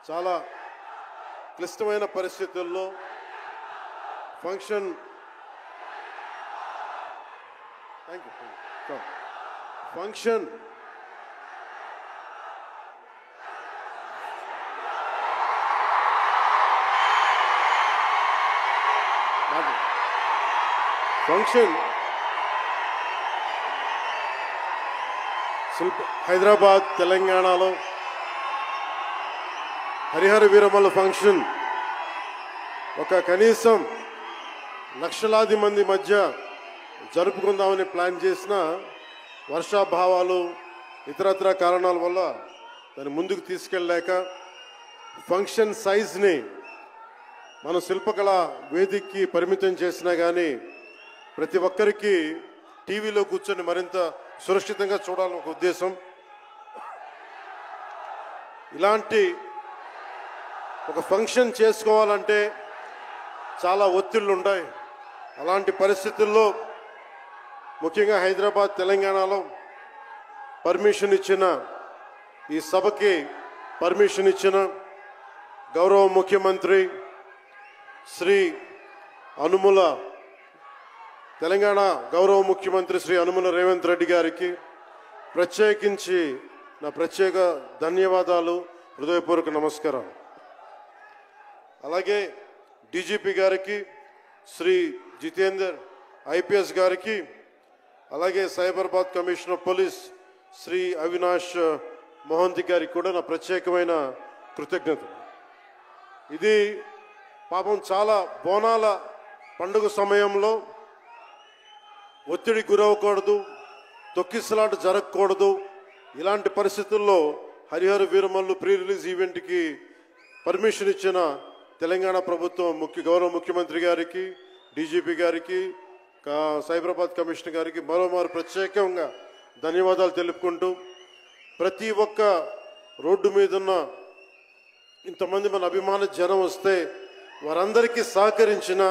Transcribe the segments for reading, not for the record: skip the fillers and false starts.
చాలా క్లిష్టమైన పరిస్థితుల్లో ఫంక్షన్ హైదరాబాద్ తెలంగాణలో హరిహర వీరమల్ల ఫంక్షన్ ఒక కనీసం లక్షలాది మంది మధ్య జరుపుకుందామని ప్లాన్ చేసిన వర్షాభావాలు ఇతరత్ర కారణాల వల్ల దాన్ని ముందుకు తీసుకెళ్ళలేక ఫంక్షన్ సైజ్ని మనం శిల్పకళ వేదికకి పరిమితం చేసినా కానీ ప్రతి ఒక్కరికి టీవీలో కూర్చొని మరింత సురక్షితంగా చూడాలని ఒక ఉద్దేశం. ఇలాంటి ఒక ఫంక్షన్ చేసుకోవాలంటే చాలా ఒత్తిళ్ళు ఉంటాయి. అలాంటి పరిస్థితుల్లో ముఖ్యంగా హైదరాబాద్ తెలంగాణలో పర్మిషన్ ఇచ్చిన ఈ సభకి పర్మిషన్ ఇచ్చిన గౌరవ ముఖ్యమంత్రి శ్రీ అనుముల తెలంగాణ గౌరవ ముఖ్యమంత్రి శ్రీ అనుముల రేవంత్ రెడ్డి గారికి ప్రత్యేకించి నా ప్రత్యేక ధన్యవాదాలు, హృదయపూర్వక నమస్కారం. అలాగే డీజీపీ గారికి, శ్రీ జితేందర్ ఐపీఎస్ గారికి, అలాగే Cyberabad commissioner of police Shri Avinash Mohanty గారికి కూడా నా ప్రత్యేకమైన కృతజ్ఞతలు. ఇది పాపం చాలా బోనాల పండుగ సమయంలో ఒత్తిడి గురవకూడదు, తొక్కిసలాట జరగకూడదు. ఇలాంటి పరిస్థితుల్లో హరిహర వీరమల్లు ప్రీ రిలీజ్ ఈవెంట్కి పర్మిషన్ ఇచ్చిన తెలంగాణ ప్రభుత్వం గౌరవ ముఖ్యమంత్రి గారికి, డీజీపీ గారికి, సైబరాబాద్ కమిషనర్ గారికి మరోమారు ప్రత్యేకంగా ధన్యవాదాలు తెలుపుకుంటూ, ప్రతి ఒక్క రోడ్డు మీదున్న ఇంతమంది మన అభిమాన జనం వస్తే వారందరికీ సహకరించిన,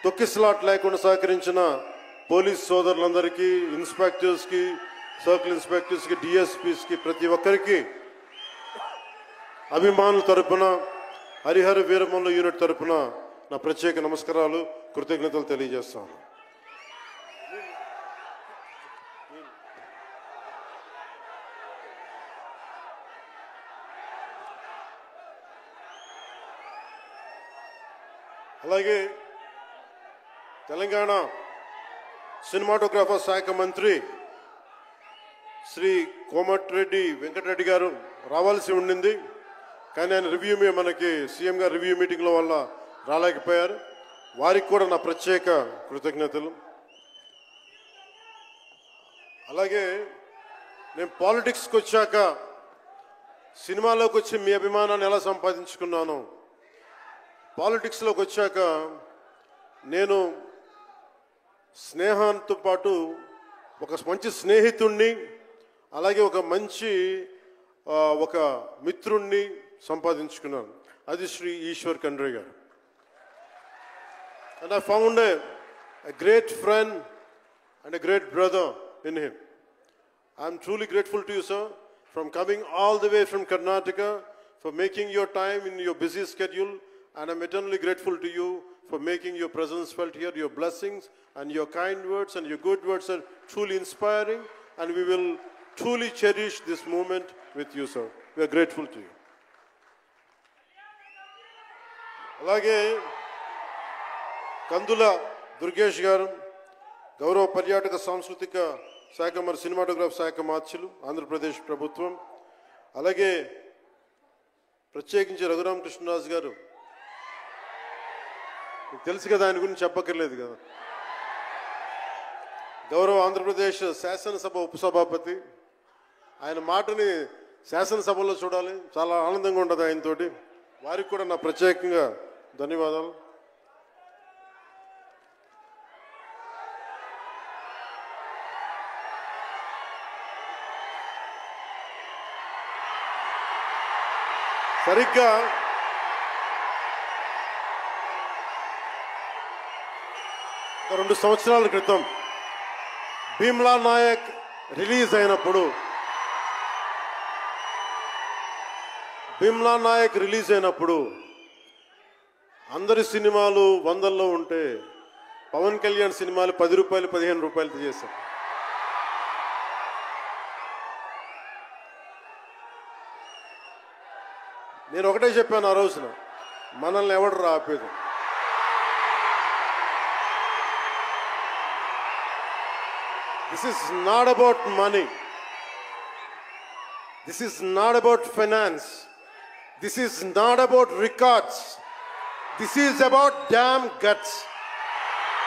తొక్కిసలాట లేకుండా సహకరించిన పోలీస్ సోదరులందరికీ, ఇన్స్పెక్టర్స్కి, సర్కిల్ ఇన్స్పెక్టర్స్కి, డిఎస్పీస్కి, ప్రతి ఒక్కరికి అభిమానుల తరపున, హరిహర వీరమల్లు యూనిట్ తరపున నా ప్రత్యేక నమస్కారాలు, కృతజ్ఞతలు తెలియజేస్తాను. అలాగే తెలంగాణ సినిమాటోగ్రాఫర్ శాఖ మంత్రి శ్రీ కోమటిరెడ్డి వెంకటరెడ్డి గారు రావాల్సి ఉండింది, కానీ ఆయన మనకి సీఎం గారు రివ్యూ మీటింగ్ల వల్ల రాలేకపోయారు. వారికి కూడా నా ప్రత్యేక కృతజ్ఞతలు. అలాగే నేను పాలిటిక్స్కి వచ్చాక సినిమాలోకి వచ్చి మీ అభిమానాన్ని ఎలా సంపాదించుకున్నాను, పాలిటిక్స్లోకి వచ్చాక నేను స్నేహంతో పాటు ఒక మంచి స్నేహితుణ్ణి, అలాగే ఒక మంచి ఒక మిత్రుణ్ణి సంపాదించుకున్నాను. అది శ్రీ ఈశ్వర్ ఖండ్రే గారు. And I found a great friend and a great brother in him. I am truly grateful to you, sir, from coming all the way from Karnataka, for making your time in your busy schedule, and I am eternally grateful to you for making your presence felt here. Your blessings and your kind words and your good words are truly inspiring, and we will truly cherish this moment with you, sir. We are grateful to you. అలాగే కందుల దుర్గేష్ గారు, గౌరవ పర్యాటక సాంస్కృతిక శాఖ మరి cinematograph శాఖ మార్చులు, ఆంధ్రప్రదేశ్ ప్రభుత్వం. అలాగే ప్రత్యేకించి రఘురామకృష్ణరాజు గారు, తెలుసు కదా, ఆయన గురించి చెప్పక్కర్లేదు కదా, గౌరవ ఆంధ్రప్రదేశ్ శాసనసభ ఉపసభాపతి. ఆయన మాటని శాసనసభలో చూడాలి, చాలా ఆనందంగా ఉంటుంది ఆయనతోటి. వారికి కూడా నా ప్రత్యేకంగా ధన్యవాదాలు. సరిగ్గా ఒక 2 సంవత్సరాల క్రితం భీమ్లా నాయక్ రిలీజ్ అయినప్పుడు భీమ్లా నాయక్ రిలీజ్ అయినప్పుడు అందరి సినిమాలు 100లో ఉంటే పవన్ కళ్యాణ్ సినిమాలు 10 రూపాయలు 15 రూపాయలతో చేశారు. నేను ఒకటే చెప్పాను ఆ రోజున, మనల్ని ఎవడు రాపేది. This is not about money. This is not about finance. This is not about records. This is about damn guts.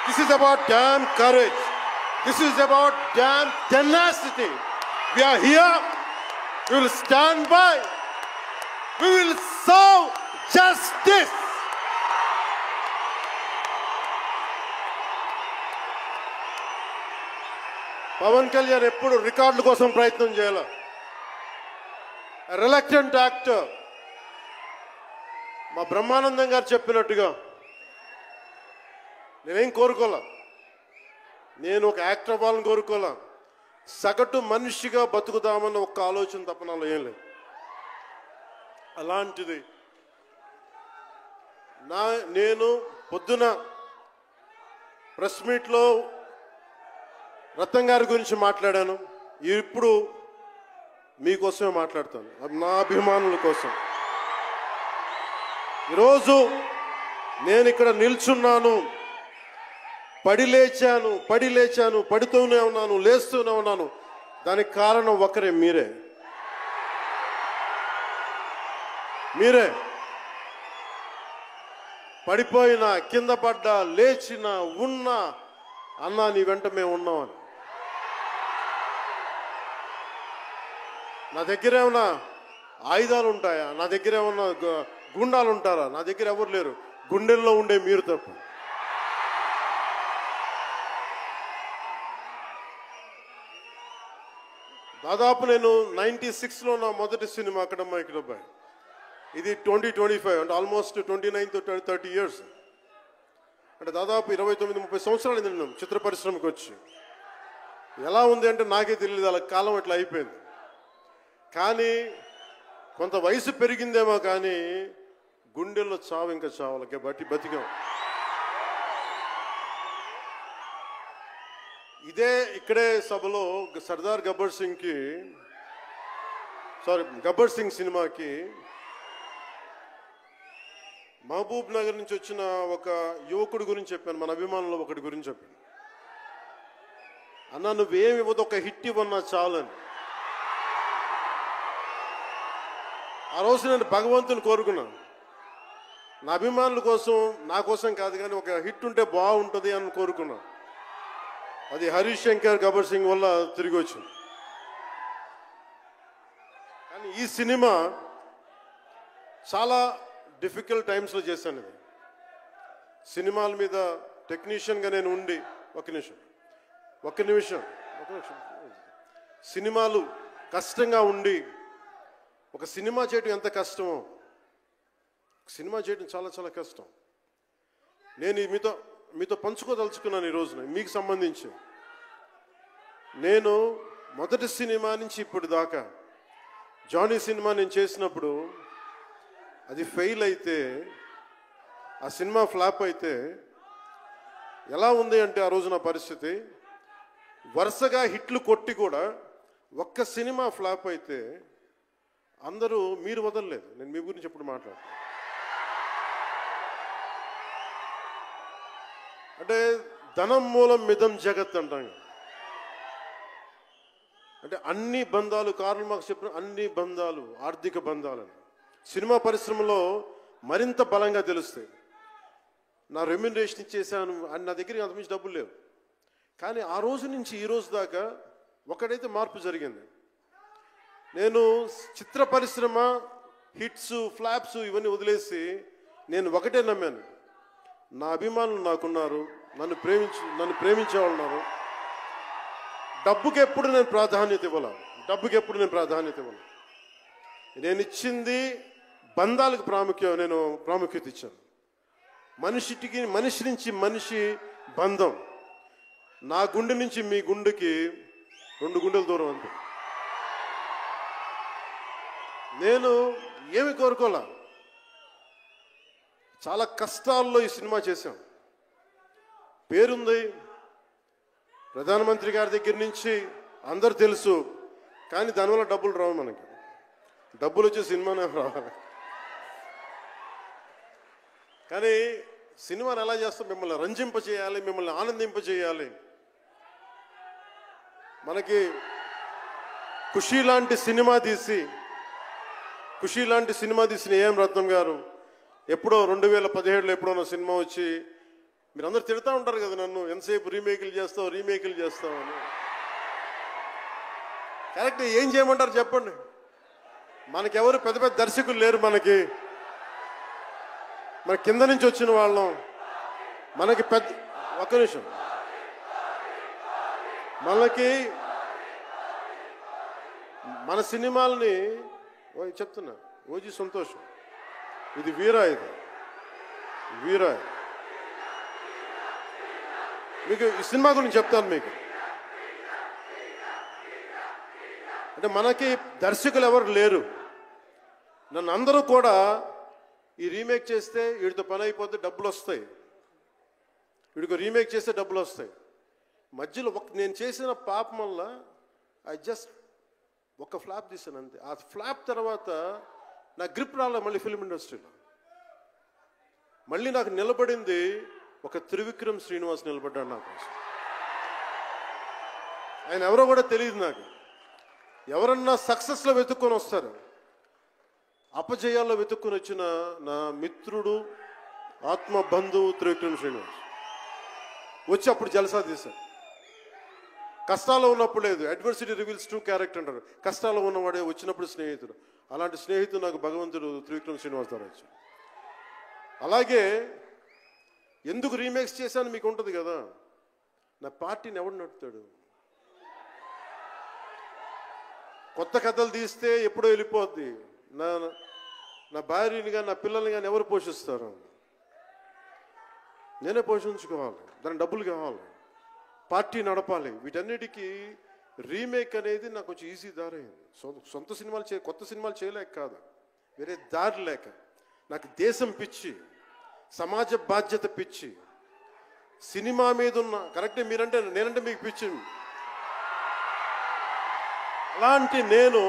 This is about damn courage. This is about damn tenacity. We are here. We will stand by. We will serve justice. Pawan Kalyan ఎప్పుడు రికార్డుల కోసం ప్రయత్నం చేయాలి. Reluctant actor. మా బ్రహ్మానందం గారు చెప్పినట్టుగా నేనేం కోరుకోలే, నేను ఒక యాక్టర్ అవ్వాలని కోరుకోలే, సగటు మనిషిగా బతుకుదామన్న ఒక్క ఆలోచన తప్ప నాలో ఏం లేదు. అలాంటిది నేను పొద్దున ప్రెస్ మీట్లో రత్నం గారి గురించి మాట్లాడాను. ఇప్పుడు మీకోసమే మాట్లాడతాను, నా అభిమానుల కోసం. ఈరోజు నేను ఇక్కడ నిల్చున్నాను, పడి లేచాను, పడుతూనే ఉన్నాను, లేస్తూనే ఉన్నాను. దానికి కారణం ఒకరే, మీరే. పడిపోయినా, కింద పడ్డా, లేచినా, ఉన్నా, అన్నా నీ వెంట మేము ఉన్నామని. నా దగ్గర ఏమన్నా ఆయుధాలు ఉంటాయా? నా దగ్గర ఏమన్నా గుండాలు ఉంటారా? నా దగ్గర ఎవరు లేరు, గుండెల్లో ఉండే మీరు తప్ప. దాదాపు నేను 96లో నా మొదటి సినిమా అక్కడ మైకిడబ్బాయి. ఇది 2025 అంటే ఆల్మోస్ట్ 29 to 30 years. అంటే దాదాపు 29-30 సంవత్సరాలు నేను చిత్ర పరిశ్రమకు వచ్చి. ఎలా ఉంది అంటే నాకే తెలియదు, అలా కాలం ఇట్లా అయిపోయింది. కానీ కొంత వయసు పెరిగిందేమో కానీ గుండెల్లో చావు ఇంకా చావాలి, బతికాం. ఇక్కడే సభలో సర్దార్ గబ్బర్ సింగ్ సినిమాకి మహబూబ్ నగర్ నుంచి వచ్చిన ఒక యువకుడి గురించి చెప్పాను, మన అభిమానుల్లో ఒకటి గురించి చెప్పాను. అన్నా నువ్వేమి ఇవ్వదు, ఒక హిట్ ఇవ్వన్నా చాలని. ఆ రోజు నేను భగవంతుని కోరుకున్నాను, నా అభిమానుల కోసం, నా కోసం కాదు కానీ ఒక హిట్ ఉంటే బాగుంటుంది అని కోరుకున్నాను. అది హరీష్ శంకర్ గబ్బర్ సింగ్ వల్ల తిరిగి వచ్చింది. కానీ ఈ సినిమా చాలా డిఫికల్ట్ టైమ్స్లో చేశాను. ఇది సినిమాల మీద టెక్నీషియన్గా నేను ఉండి ఒక నిమిషం సినిమాలు కష్టంగా ఉండి, ఒక సినిమా చేయడం ఎంత కష్టమో, సినిమా చేయడం చాలా చాలా కష్టం. నేను మీతో పంచుకోదలుచుకున్నాను ఈ రోజున. మీకు సంబంధించి నేను మొదటి సినిమా నుంచి ఇప్పుడు దాకా జానీ సినిమా నేను చేసినప్పుడు అది ఫెయిల్ అయితే, ఆ సినిమా ఫ్లాప్ అయితే ఎలా ఉంది అంటే ఆ రోజు నా పరిస్థితి, వరుసగా హిట్లు కొట్టి కూడా ఒక్క సినిమా ఫ్లాప్ అయితే అందరూ మీరు వదలలేదు. నేను మీ గురించి ఎప్పుడు మాట్లాడతాను అంటే ధనం మూలం మిదం జగత్ అంటాం. అంటే అన్ని బంధాలు, కార్ల్ మార్క్స్ చెప్పిన అన్ని బంధాలు ఆర్థిక బంధాలని సినిమా పరిశ్రమలో మరింత బలంగా తెలుస్తాయి. నా రెమ్యునరేషన్ ఇచ్చేసాను అని నా దగ్గర అంతమించి డబ్బులు లేవు. కానీ ఆ రోజు నుంచి ఈ రోజు దాకా ఒకటైతే మార్పు జరిగింది. నేను చిత్ర పరిశ్రమ హిట్స్ ఫ్లాప్స్ ఇవన్నీ వదిలేసి నేను ఒకటే నమ్మాను, నా అభిమానులు నాకున్నారు, నన్ను ప్రేమించేవాళ్ళు ఉన్నారు. డబ్బుకి ఎప్పుడు నేను ప్రాధాన్యత ఇవ్వను. నేను ఇచ్చింది బంధాలకు ప్రాముఖ్యత ఇచ్చాను. మనిషి నుంచి మనిషి బంధం. నా గుండె నుంచి మీ గుండెకి 2 గుండెల దూరం అంతే. నేను ఏమి కోరుకోలే. చాలా కష్టాల్లో ఈ సినిమా చేశాం. పేరుంది, ప్రధానమంత్రి గారి దగ్గర నుంచి అందరు తెలుసు, కానీ దానివల్ల డబ్బులు రావు. మనకి డబ్బులు వచ్చే సినిమానే రావాలి. కానీ సినిమాని ఎలా చేస్తాం? మిమ్మల్ని రంజింపజేయాలి, మిమ్మల్ని ఆనందింపజేయాలి. మనకి ఖుషీ లాంటి సినిమా తీసిన ఏఎం రత్నం గారు ఎప్పుడో 2017లో ఎప్పుడో సినిమా వచ్చి మీరందరూ తిడతా ఉంటారు కదా నన్ను, ఎంతసేపు రీమేకులు చేస్తావు అని. కరెక్ట్, ఏం చేయమంటారు చెప్పండి? మనకెవరు పెద్ద పెద్ద దర్శకులు లేరు. మన కింద నుంచి వచ్చిన వాళ్ళం. మనకి ఒక్క నిమిషం, మన సినిమాల్ని చెప్తున్నా, ఓజీ సంతోషం, ఇది వీరా, మీకు ఈ సినిమా గురించి చెప్తాను మీకు. అంటే మనకి దర్శకులు ఎవరు లేరు. నన్ను అందరూ కూడా ఈ రీమేక్ చేస్తే వీడితో పని అయిపోతే డబ్బులు వస్తాయి, వీడికి రీమేక్ చేస్తే డబ్బులు వస్తాయి. మధ్యలో నేను చేసిన పాపం వల్ల ఒక ఫ్లాప్ తీసాను అంతే. ఆ ఫ్లాప్ తర్వాత నా గ్రిప్ రాలే మళ్ళీ ఫిల్మ్ ఇండస్ట్రీలో. మళ్ళీ నాకు నిలబడింది ఒక త్రివిక్రమ్ శ్రీనివాస్ నిలబడ్డాడు నా కోసం. ఆయన ఎవరో కూడా తెలియదు నాకు. ఎవరన్నా సక్సెస్లో వెతుక్కొని వస్తారు, అపజయాల్లో వెతుక్కొని వచ్చిన నా మిత్రుడు, ఆత్మ బంధువు త్రివిక్రమ్ శ్రీనివాస్ వచ్చి అప్పుడు జలసా తీశారు. కష్టాల్లో ఉన్నప్పుడు లేదు, అడ్వర్సిటీ రివీల్స్ ట్రూ క్యారెక్టర్ అంటారు. కష్టాల్లో ఉన్నవాడే వచ్చినప్పుడు స్నేహితుడు. అలాంటి స్నేహితుడు నాకు భగవంతుడు త్రివిక్రమ్ శ్రీనివాస్ ద్వారా వచ్చాడు. అలాగే ఎందుకు రీమేక్స్ చేశాను మీకు ఉంటుంది కదా. నా పార్టీని ఎవడు నడుపుతాడు? కొత్త కథలు తీస్తే ఎప్పుడో వెళ్ళిపోద్ది. నా భార్యని కానీ నా పిల్లల్ని కానీ ఎవరు పోషిస్తారు? నేనే పోషించుకోవాలి, దానికి డబ్బులు కావాలి, పార్టీ నడపాలి. వీటన్నిటికీ రీమేక్ అనేది నాకు కొంచెం ఈజీ దారి. సొంత సినిమాలు కొత్త సినిమాలు చేయలేక కాదు, వేరే దారి లేక. నాకు దేశం పిచ్చి, సమాజ బాధ్యత పిచ్చి, సినిమా మీద ఉన్న కరెక్టే. నేనంటే మీకు పిచ్చి. అలాంటి నేను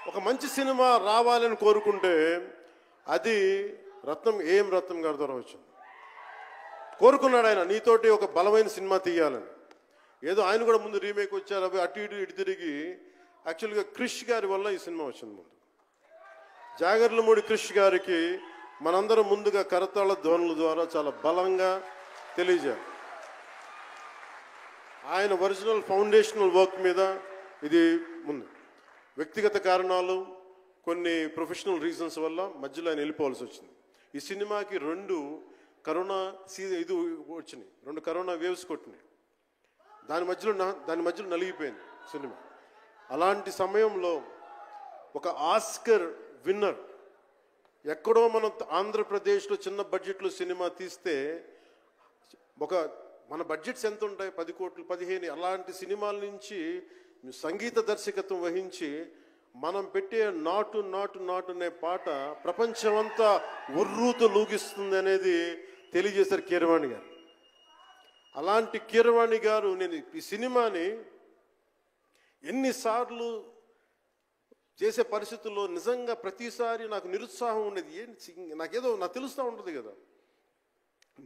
ఒక మంచి సినిమా రావాలని కోరుకుంటే అది ఏఎం రత్నం గారి ద్వారా వచ్చింది. కోరుకున్నాడు ఆయన, నీతోటి ఒక బలమైన సినిమా తీయాలని. ఏదో ఆయన కూడా ముందు రీమేక్ వచ్చారు, అవి అటు ఇటు తిరిగి యాక్చువల్గా క్రిష్ గారి వల్ల ఈ సినిమా వచ్చింది. ముందు జాగర్లమూడి క్రిష్ గారికి మనందరం ముందుగా కరతాళ ధ్వనుల ద్వారా చాలా బలంగా తెలియజేయాలి. ఆయన ఒరిజినల్ ఫౌండేషనల్ వర్క్ మీద ఇది ముందు. వ్యక్తిగత కారణాలు, కొన్ని ప్రొఫెషనల్ రీజన్స్ వల్ల మధ్యలో ఆయన వెళ్ళిపోవాల్సి వచ్చింది. ఈ సినిమాకి 2 కరోనా ఇది వచ్చినాయి, 2 కరోనా వేవ్స్ కొట్టినాయి. దాని మధ్యలో నలిగిపోయింది సినిమా. అలాంటి సమయంలో ఒక ఆస్కర్ విన్నర్ ఎక్కడో మనం ఆంధ్రప్రదేశ్లో చిన్న బడ్జెట్లో సినిమా తీస్తే మన బడ్జెట్స్ ఎంత ఉంటాయి? 10 కోట్లు 15. అలాంటి సినిమాల నుంచి సంగీత దర్శకత్వం వహించి మనం పెట్టే నాటు నాటు నాటు అనే పాట ప్రపంచమంతా ఉర్రూతో లూగిస్తుంది అనేది తెలియజేశారు కీరవాణి గారు. అలాంటి కీరవాణి గారు నేను ఈ సినిమాని ఎన్నిసార్లు చేసే పరిస్థితుల్లో నిజంగా ప్రతిసారి నాకు నిరుత్సాహం ఉండేది. నాకు తెలుస్తూ ఉంటుంది కదా,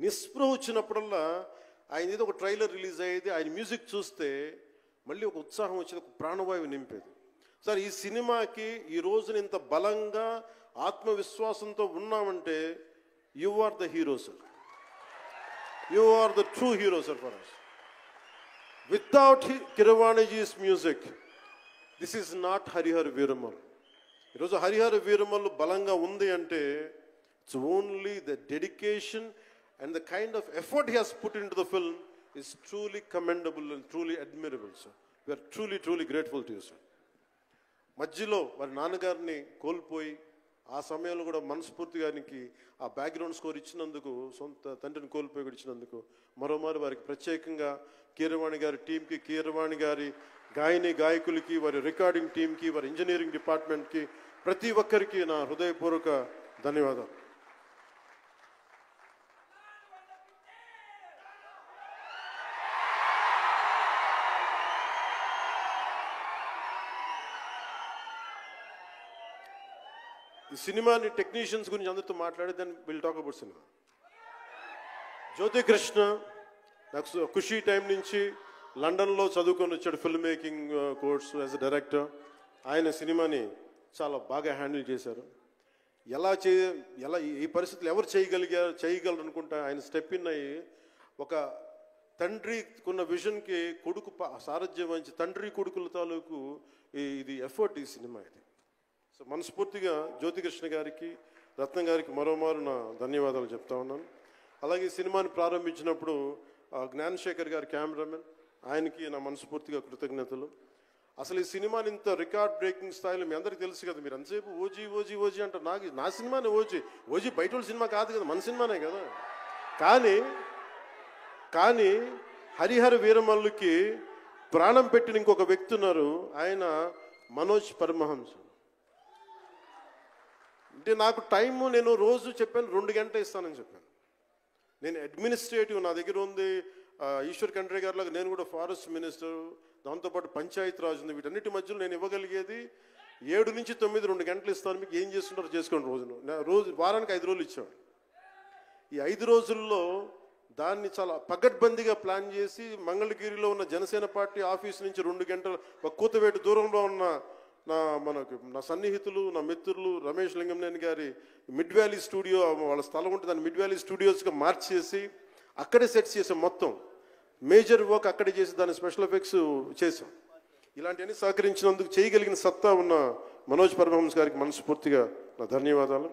నిస్పృహ వచ్చినప్పుడల్లా ఆయన ఏదో ఒక ట్రైలర్ రిలీజ్ అయ్యేది, ఆయన మ్యూజిక్ చూస్తే మళ్ళీ ఒక ఉత్సాహం వచ్చేది, ఒక ప్రాణవాయువు నింపేది. సార్ ఈ సినిమాకి ఈ రోజున ఇంత బలంగా ఆత్మవిశ్వాసంతో ఉన్నామంటే you are the hero sir, you are the true hero sir for us. Without Kirwaniji's music, this is not Harihar Veeramal. ఈరోజు హరిహర వీరమల్లు బలంగా ఉంది అంటే it's only the dedication and the kind of effort he has put into the film is truly commendable and truly admirable, sir. We are truly, truly grateful to you, sir. మధ్యలో వారి నాన్నగారిని కోల్పోయి ఆ సమయంలో కూడా మనస్ఫూర్తిగా ఆయనకి ఆ బ్యాక్గ్రౌండ్ స్కోర్ ఇచ్చినందుకు, సొంత తండ్రిని కోల్పోయి ఇచ్చినందుకు మరోమారు వారికి ప్రత్యేకంగా కీరవాణి గారి టీంకి, కీరవాణి గారి గాయకులకి, వారి రికార్డింగ్ టీంకి, వారి ఇంజనీరింగ్ డిపార్ట్మెంట్కి ప్రతి ఒక్కరికి నా హృదయపూర్వక ధన్యవాదాలు. ఈ సినిమాని టెక్నీషియన్స్ గురించి అందరితో మాట్లాడి then will talk about cinema. Jyothi Krishna నాకు ఖుషీ టైం నుంచి లండన్లో చదువుకొని వచ్చాడు, film making course as a director. ఆయన సినిమాని చాలా బాగా హ్యాండిల్ చేశారు. ఎలా ఈ పరిస్థితులు ఎవరు చేయగలరు అనుకుంటా ఆయన స్టెప్ ఇన్ అయ్యి ఒక తండ్రికున్న విజన్కి కొడుకు సారథ్యం వహించి తండ్రి కొడుకుల తాలూకు ఇది ఎఫర్ట్ ఈ సినిమా ఇది. సో మనస్ఫూర్తిగా జ్యోతికృష్ణ గారికి, రత్నం గారికి మరోమారు నా ధన్యవాదాలు చెప్తా ఉన్నాను. అలాగే ఈ సినిమాని ప్రారంభించినప్పుడు జ్ఞానశేఖర్ గారి కెమెరామెన్, ఆయనకి నా మనస్ఫూర్తిగా కృతజ్ఞతలు. అసలు ఈ సినిమాని ఇంత రికార్డ్ బ్రేకింగ్ స్థాయిలో మీ అందరికీ తెలుసు కదా, మీరు ఎంతసేపు ఓజీ ఓజీ ఓజీ అంటారు. నా సినిమానే ఓజీ బయట వాళ్ళ సినిమా కాదు కదా, మన సినిమానే కదా. కానీ హరిహర వీరమల్లుకి ప్రాణం పెట్టిన ఇంకొక వ్యక్తి ఉన్నారు, ఆయన మనోజ్ పరమహంస. అంటే నాకు టైము నేను రోజు చెప్పాను 2 గంటలు ఇస్తానని చెప్పాను. నేను అడ్మినిస్ట్రేటివ్ నా దగ్గర ఉంది, ఈశ్వర్ ఖండ్రే గారి లాగా నేను కూడా ఫారెస్ట్ మినిస్టర్, దాంతోపాటు పంచాయతీ రాజు ఉంది. వీటన్నిటి మధ్యలో నేను ఇవ్వగలిగేది 7 నుంచి 9 2 గంటలు ఇస్తాను, మీకు ఏం చేస్తుంటారో చేసుకోండి. వారానికి 5 రోజులు ఇచ్చాడు. ఈ 5 రోజుల్లో దాన్ని చాలా పగడ్బందీగా ప్లాన్ చేసి మంగళగిరిలో ఉన్న జనసేన పార్టీ ఆఫీస్ నుంచి 2 గంటల ఒక కూతవేటు దూరంలో ఉన్న నా సన్నిహితులు, నా మిత్రులు రమేష్ లింగంనేని గారి మిడ్ వ్యాలీ స్టూడియో, వాళ్ళ స్థలం ఉంటుంది, దాన్ని మిడ్ వ్యాలీ స్టూడియోస్గా మార్చేసి అక్కడే సెట్స్ చేసాం. మొత్తం మేజర్ వర్క్ అక్కడే చేసి దాని స్పెషల్ ఎఫెక్ట్స్ చేసాం. ఇలాంటివన్నీ సహకరించినందుకు, చేయగలిగిన సత్తా ఉన్న మనోజ్ పరమహంస గారికి మనస్ఫూర్తిగా నా ధన్యవాదాలు.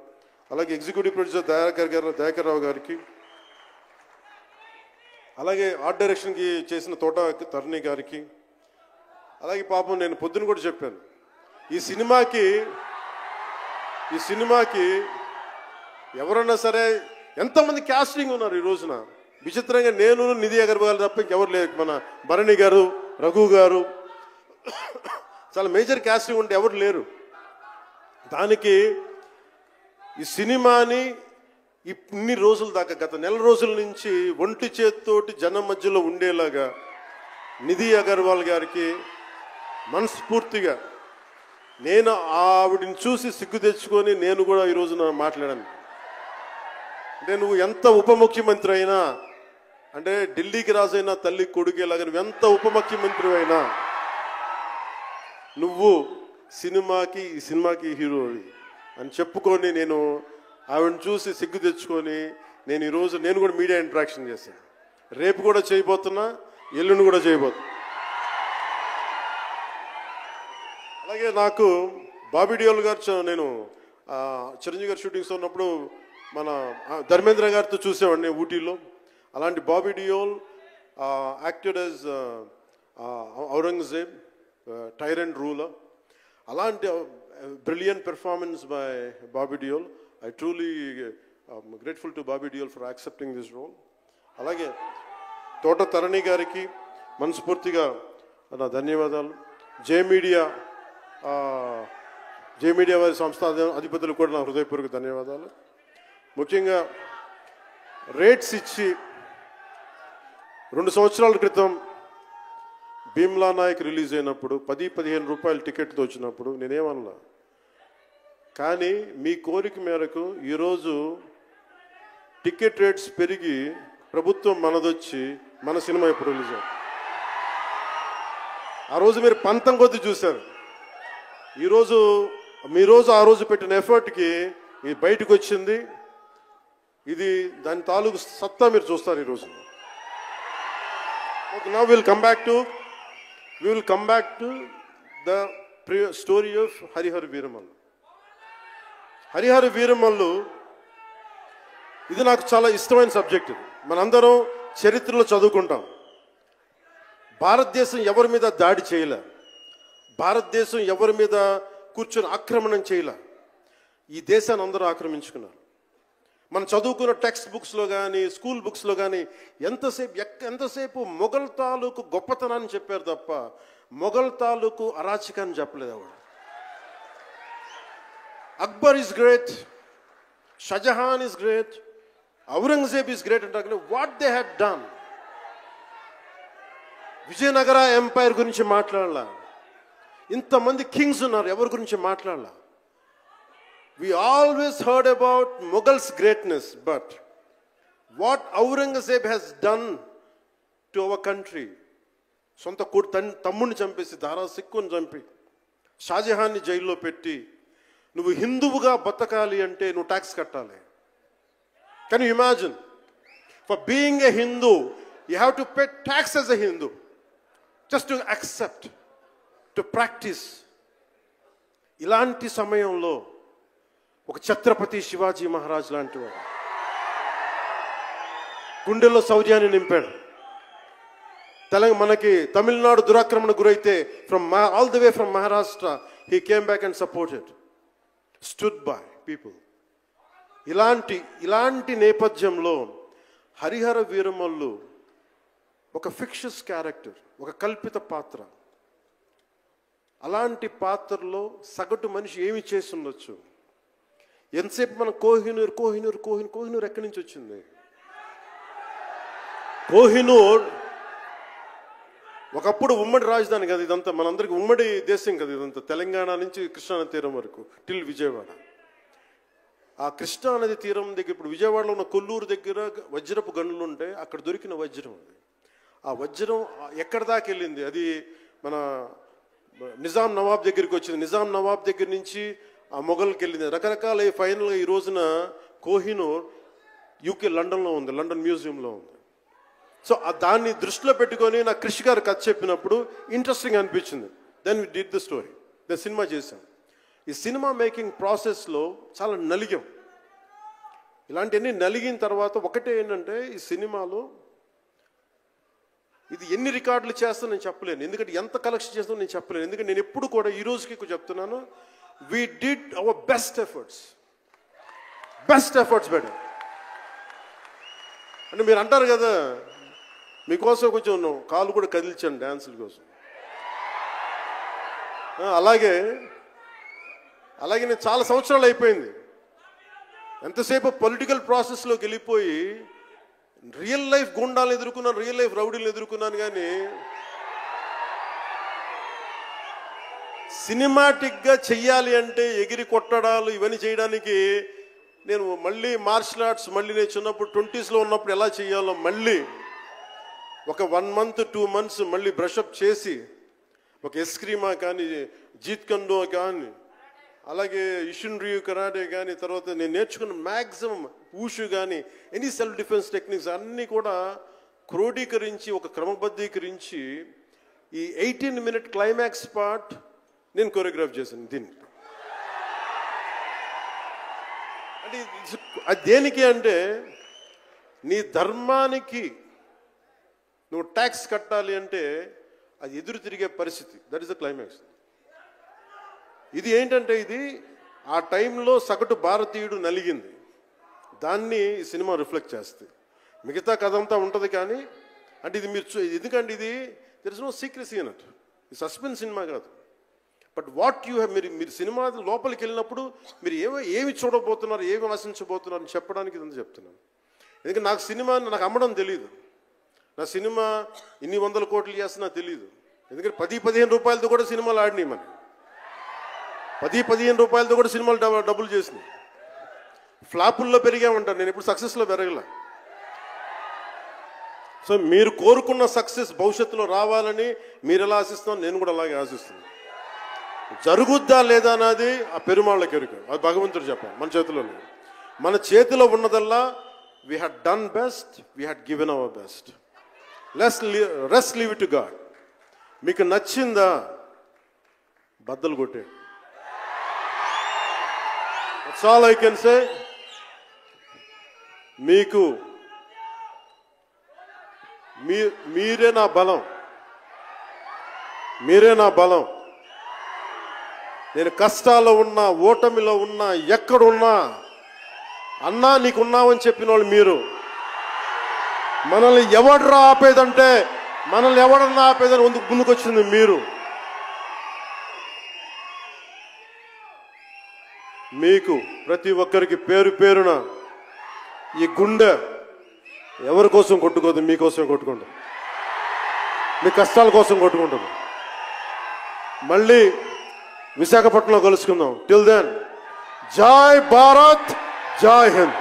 అలాగే ఎగ్జిక్యూటివ్ ప్రొడ్యూసర్ దయాకర్ రావు గారికి, అలాగే ఆర్ట్ డైరెక్షన్కి చేసిన తోట తరుణి గారికి, అలాగే పాపం నేను పొద్దున కూడా చెప్పాను, ఈ సినిమాకి ఎవరన్నా సరే ఎంతమంది క్యాస్టింగ్ ఉన్నారు ఈ రోజున. విచిత్రంగా నేను, నిధి అగర్వాల్ తప్ప ఇంకెవరు లేదు. మన భరణి గారు, రఘు గారు, చాలా మేజర్ క్యాస్టింగ్ ఉంటే ఎవరు లేరు. దానికి ఈ సినిమాని ఇన్ని రోజుల దాకా, గత నెల రోజుల నుంచి ఒంటి చేత్తోటి జనం మధ్యలో ఉండేలాగా నిధి అగర్వాల్ గారికి మనస్ఫూర్తిగా నేను ఆవిడని చూసి సిగ్గు తెచ్చుకొని నేను కూడా ఈ రోజున మాట్లాడాను. అంటే నువ్వు ఎంత ఉప ముఖ్యమంత్రి అయినా, అంటే ఢిల్లీకి రాజైనా తల్లి కొడుకేలాగా నువ్వు ఎంత ఉప ముఖ్యమంత్రి అయినా, నువ్వు ఈ సినిమాకి హీరోవి అని చెప్పుకొని నేను ఆవిడని చూసి సిగ్గు తెచ్చుకొని నేను కూడా మీడియా ఇంటరాక్షన్ చేశాను. రేపు కూడా చేయబోతున్నా, ఎల్లుండి కూడా చేయబోతున్నా. అలాగే నాకు బాబీ డియోల్ గారు, నేను చిరంజీవి గారు షూటింగ్స్ ఉన్నప్పుడు మన ధర్మేంద్ర గారితో చూసేవాడిని ఊటీలో. అలాంటి Bobby Deol acted as Aurangzeb, tyrant ruler. అలాంటి brilliant performance by Bobby Deol. I truly grateful to Bobby Deol for accepting this role. అలాగే తోట తరణి గారికి మనస్ఫూర్తిగా నా ధన్యవాదాలు. జే మీడియా వారి సంస్థ అధిపతులకు కూడా నా హృదయపూర్వక ధన్యవాదాలు. ముఖ్యంగా రేట్స్ ఇచ్చి 2 సంవత్సరాల క్రితం భీమ్లా నాయక్ రిలీజ్ అయినప్పుడు 10-15 రూపాయల టికెట్తో వచ్చినప్పుడు నేనేమన్నా, కానీ మీ కోరిక మేరకు ఈరోజు టికెట్ రేట్స్ పెరిగి ప్రభుత్వం మనదొచ్చి మన సినిమా ఇప్పుడు రిలీజ్ అయింది. ఆ రోజు మీరు పంతం కొద్ది చూశారు. ఆ రోజు పెట్టిన ఎఫర్ట్కి ఇది బయటకు వచ్చింది. ఇది దాని తాలూకు సత్తా మీరు చూస్తారు ఈరోజు. Now we will come back to the story of Harihara Veeramallu. Harihara Veeramallu ఇది నాకు చాలా ఇష్టమైన సబ్జెక్ట్. ఇది మనందరం చరిత్రలో చదువుకుంటాం. భారతదేశం ఎవరి మీద దాడి చేయలే, భారతదేశం ఎవరి మీద కూర్చొని ఆక్రమణం చేయలే. ఈ దేశాన్ని అందరూ ఆక్రమించుకున్నారు. మనం చదువుకున్న టెక్స్ట్ బుక్స్లో కానీ స్కూల్ బుక్స్లో కానీ ఎంతసేపు మొఘల్ తాలూకు గొప్పతనాన్ని చెప్పారు తప్ప మొఘల్ తాలూకు అరాచకాన్ని చెప్పలేదు. ఆవిడ Akbar is great, Shah Jahan is great, Aurangzeb is great అంటారు. What they had done. Vijayanagara empire గురించి మాట్లాడాల. ఇంతమంది కింగ్స్ ఉన్నారు, ఎవరి గురించి మాట్లాడాల. We always heard about Mughals' greatness, but what Aurangzeb has done to our country, సొంత తమ్ముడిని చంపేసి దారా సిక్కుని చంపి షాజహాన్ని జైల్లో పెట్టి నువ్వు హిందువుగా బతకాలి అంటే నువ్వు ట్యాక్స్ కట్టాలి. Can you imagine? For being a Hindu you have to pay tax as a Hindu, just to accept, to practice. ఇలాంటి సమయంలో ఒక ఛత్రపతి శివాజీ మహారాజ్ లాంటి వాడు గుండెల్లో శౌర్యాన్ని నింపాడు. మనకి తమిళనాడు దురాక్రమణ గురైతే all the way from Maharashtra he came back and supported, stood by people. ఇలాంటి నేపథ్యంలో హరిహర వీరమల్లు ఒక ఫిక్షస్ క్యారెక్టర్, ఒక కల్పిత పాత్ర. అలాంటి పాత్రలో సగటు మనిషి ఏమి చేసి ఉండొచ్చు? ఎంతసేపు మనం కోహినూర్ కోహినూర్ కోహినూర్ కోహినూర్ ఎక్కడి నుంచి వచ్చింది? కోహినూర్ ఒకప్పుడు ఉమ్మడి రాజధాని కదా ఇదంతా, మనందరికీ ఉమ్మడి దేశం కదా ఇదంతా, తెలంగాణ నుంచి కృష్ణానది తీరం వరకు టిల్ విజయవాడ. ఆ కృష్ణానది తీరం దగ్గర ఇప్పుడు విజయవాడలో ఉన్న కొల్లూరు దగ్గర వజ్రపు గనులు ఉంటే అక్కడ దొరికిన వజ్రం అది. ఆ వజ్రం ఎక్కడి దాకా వెళ్ళింది? అది మన నిజాం నవాబ్ దగ్గరికి వచ్చింది. నిజాం నవాబ్ దగ్గర నుంచి ఆ మొఘల్కి వెళ్ళింది. రకరకాల ఫైనల్గా ఈ రోజున కోహినూర్ యూకే లండన్లో ఉంది, లండన్ మ్యూజియంలో ఉంది. సో దాన్ని దృష్టిలో పెట్టుకొని నాకు కృషి గారు కథ చెప్పినప్పుడు ఇంట్రెస్టింగ్ అనిపించింది. Then we did the story, then cinema చేశాం. ఈ సినిమా మేకింగ్ ప్రాసెస్లో చాలా నలిగాం. ఇలాంటివన్నీ నలిగిన తర్వాత ఒకటే ఏంటంటే ఈ సినిమాలో ఇది ఎన్ని రికార్డులు చేస్తా నేను చెప్పలేను, ఎందుకంటే ఎంత కలెక్షన్ చేస్తానో నేను చెప్పలేను. ఎందుకంటే నేను ఎప్పుడు కూడా ఈ రోజుకి చెప్తున్నాను, we did our best efforts better. అంటే మీరు అంటారు కదా, మీకోసం కొంచెం కాలు కూడా కదిలించాను డ్యాన్సుల కోసం. అలాగే నేను చాలా సంవత్సరాలు అయిపోయింది. ఎంతసేపు పొలిటికల్ ప్రాసెస్లోకి వెళ్ళిపోయి రియల్ లైఫ్ గుండాలను ఎదుర్కొన్నాను, రియల్ లైఫ్ రౌడీలను ఎదుర్కొన్నాను. కానీ సినిమాటిక్గా చెయ్యాలి అంటే ఎగిరి కొట్టడాలు ఇవన్నీ చేయడానికి నేను మళ్ళీ మార్షల్ ఆర్ట్స్ నేను చిన్నప్పుడు 20s ఉన్నప్పుడు ఎలా చేయాలో మళ్ళీ ఒక 1 month 2 months మళ్ళీ బ్రషప్ చేసి ఒక ఎస్క్రీమా కానీ, జీత్ కండో కానీ, అలాగే ఇషిన్ రియు కరాటే కానీ, తర్వాత నేను నేర్చుకున్న మ్యాక్సిమం ఊషు కానీ, ఎనీ సెల్ఫ్ డిఫెన్స్ టెక్నిక్స్ అన్నీ కూడా క్రోడీకరించి ఒక క్రమబద్ధీకరించి ఈ 18-minute క్లైమాక్స్ పార్ట్ నేను కొరియోగ్రాఫ్ చేశాను. దీనికి అంటే అది దేనికి అంటే నీ ధర్మానికి నువ్వు ట్యాక్స్ కట్టాలి అంటే అది ఎదురు తిరిగే పరిస్థితి. That is the climax. ఇది ఏంటంటే ఇది ఆ టైంలో సగటు భారతీయుడు నలిగింది, దాన్ని ఈ సినిమా రిఫ్లెక్ట్ చేస్తుంది. మిగతా కథ అంతా ఉంటుంది కానీ అంటే ఇది మీరు ఎందుకంటే ఇది దెర్ ఇస్ నో సీక్రెసీ అన్నట్టు, ఇది సస్పెన్స్ సినిమా కాదు. బట్ వాట్ యూ హ్యావ్, మీరు సినిమా లోపలికి వెళ్ళినప్పుడు మీరు ఏమి చూడబోతున్నారు, ఏమి ఆశించబోతున్నారు అని చెప్పడానికి ఇదంతా చెప్తున్నాను. ఎందుకంటే నాకు సినిమా నాకు అమ్మడం తెలియదు. నా సినిమా ఇన్ని 100 కోట్లు చేస్తున్నా తెలియదు. ఎందుకంటే 10-15 రూపాయలతో కూడా సినిమాలు ఆడినాయి. మనం 10-15 రూపాయలతో కూడా సినిమాలు డబ్బులు చేసినాయి. ఫ్లాపుల్లో పెరిగామంటారు, నేను ఇప్పుడు సక్సెస్లో పెరగల. సో మీరు కోరుకున్న సక్సెస్ భవిష్యత్తులో రావాలని మీరు ఎలా ఆశిస్తున్నారో నేను కూడా అలాగే ఆశిస్తున్నాను. జరుగుద్దా లేదా అన్నది ఆ పెరుమాళ్ళకి ఎరుక, అది భగవంతుడు చెప్పాలి, మన చేతిలో లేదు. మన చేతిలో ఉన్నదల్లా we had done best, we had given our best. Rest leave it to God. మీకు నచ్చిందా బద్దలు కొట్టే. That's all I can say. మీకు మీరే నా బలం, మీరే నా బలం. నేను కష్టాల్లో ఉన్నా, ఓటమిలో ఉన్నా, ఎక్కడున్నా అన్నా నీకున్నావని చెప్పిన వాళ్ళు మీరు. మనల్ని ఎవడన్నా ఆపేదని ముందుకొచ్చింది మీరు. మీకు ప్రతి ఒక్కరికి పేరు పేరున ఈ గుండె ఎవరి కోసం కొట్టుకోదు, మీకోసం కొట్టుకుంటుంది, మీ కష్టాల కోసం కొట్టుకుంటుంది. మళ్ళీ విశాఖపట్నంలో కలుసుకుందాం. టిల్ దెన్, జై భారత్, జై హింద్.